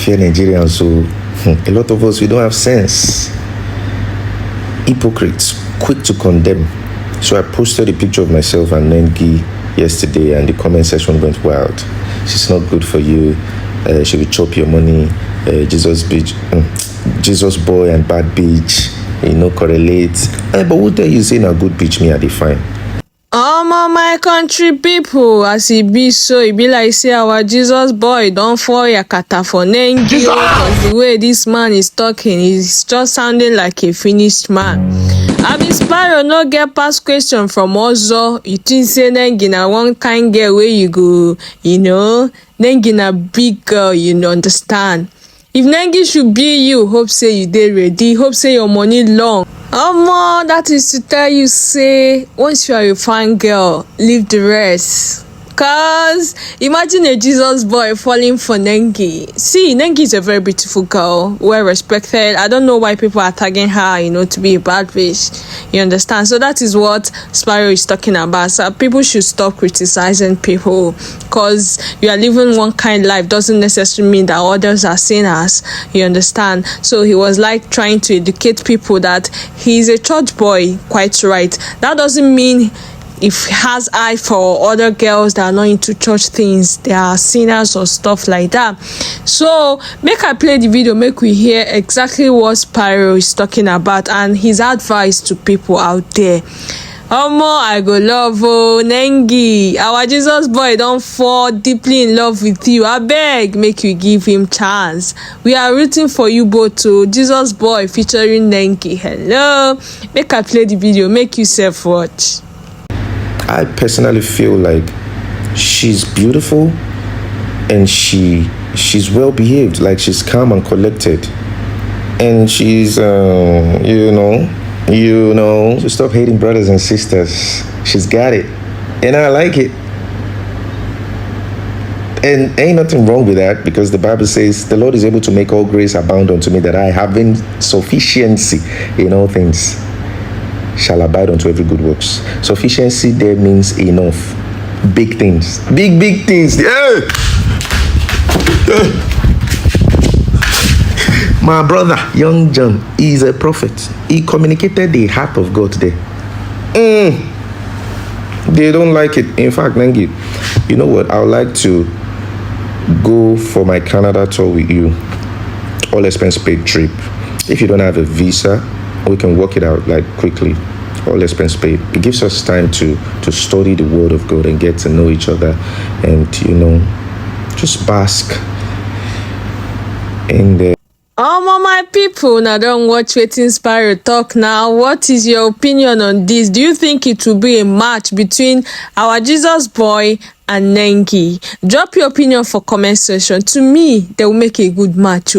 fear Nigerians, so a lot of us, we don't have sense. Hypocrites, quick to condemn. So I posted a picture of myself and Nengi yesterday, and the comment section went wild. She's not good for you. She will chop your money. Jesus boy and bad bitch. Correlate. But what tell you saying a good bitch me are define? My country people, as it be so, it be like say our Jesus boy don't fall yakata for Nengi, because the way this man is talking is just sounding like a finished man. I mean, Spyro no get past question from Ozo. You think say Nengi na one kind girl where you go, Nengi na big girl, understand. If Nengi should be you, hope say you dey ready, hope say your money long. That is to tell you, say, once you are a fine girl, leave the rest. Cause imagine a Jesus boy falling for Nengi. See, Nengi is a very beautiful girl, well respected. I don't know why people are tagging her, to be a bad bitch. You understand? So that is what Spyro is talking about. So people should stop criticizing people, cause you are living one kind of life doesn't necessarily mean that others are sinners. You understand? So he was like trying to educate people that he's a church boy, quite right. That doesn't mean if he has eye for other girls that are not into church things, they are sinners or stuff like that. So make I play the video, make we hear exactly what Spyro is talking about and his advice to people out there. I go love Nengi. Our Jesus boy don't fall deeply in love with you. I beg, make you give him chance. We are rooting for you both to Jesus boy featuring Nengi. Hello. Make I play the video, make you self watch. I personally feel like she's beautiful and she's well behaved, like she's calm and collected, and she's so stop hating brothers and sisters. She's got it and I like it, and ain't nothing wrong with that, because the Bible says the Lord is able to make all grace abound unto me, that I having sufficiency in all things shall abide unto every good works. Sufficiency there means enough. Big things. Big things. Yeah. My brother, young John, is a prophet. He communicated the heart of God there. They don't like it. In fact, Nengi, you know what? I would like to go for my Canada tour with you. All expense paid trip. If you don't have a visa, we can work it out like quickly. All expense paid. It gives us time to study the word of God and get to know each other, and just bask in the my people, now don't watch wetin Spyro talk now. What is your opinion on this? Do you think it will be a match between our Jesus boy and Nengi? Drop your opinion for comment section. To me, they will make a good match.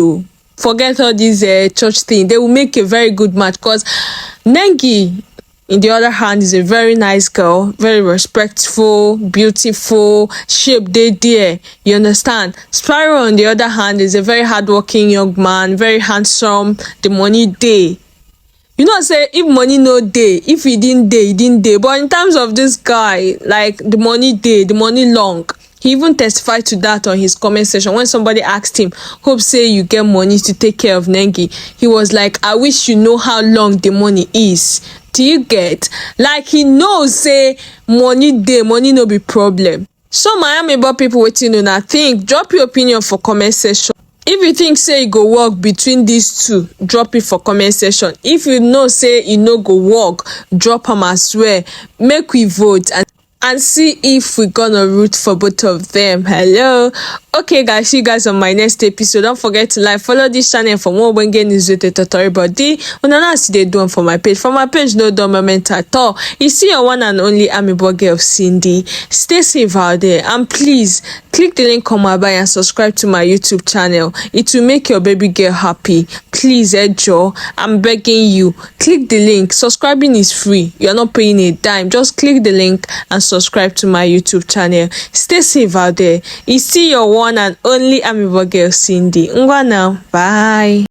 Forget all this church thing. They will make a very good match, because Nengi, in the other hand, is a very nice girl, very respectful, beautiful, shape dey there. You understand? Spyro, on the other hand, is a very hardworking young man, very handsome. The money dey. Say if money no dey, if he didn't dey. But in terms of this guy, like the money dey, the money long. He even testified to that on his comment section when somebody asked him, hope say you get money to take care of Nengi. He was like, I wish you know how long the money is. Do you get? Like, he knows say money dey, money no be problem. So Miami boy people waiting on, I think, drop your opinion for comment section. If you think say e go work between these two, drop it for comment section. If you know say e no go work, drop am as well. Make we vote and see if we're gonna root for both of them. Hello. Okay guys, see you guys on my next episode. Don't forget to like, follow this channel for more Wengen news with the tutorial body. When see they do for my page. For my page, no dumb moment at all. You see your one and only amiable girl Cindy. Stay safe out there, and please click the link on my bio and subscribe to my YouTube channel. It will make your baby girl happy. Please, Joe, I'm begging you, click the link. Subscribing is free. You're not paying a dime. Just click the link and subscribe to my YouTube channel. Stay safe out there. You see your one and only amiable girl Cindy. Ngwa now. Bye.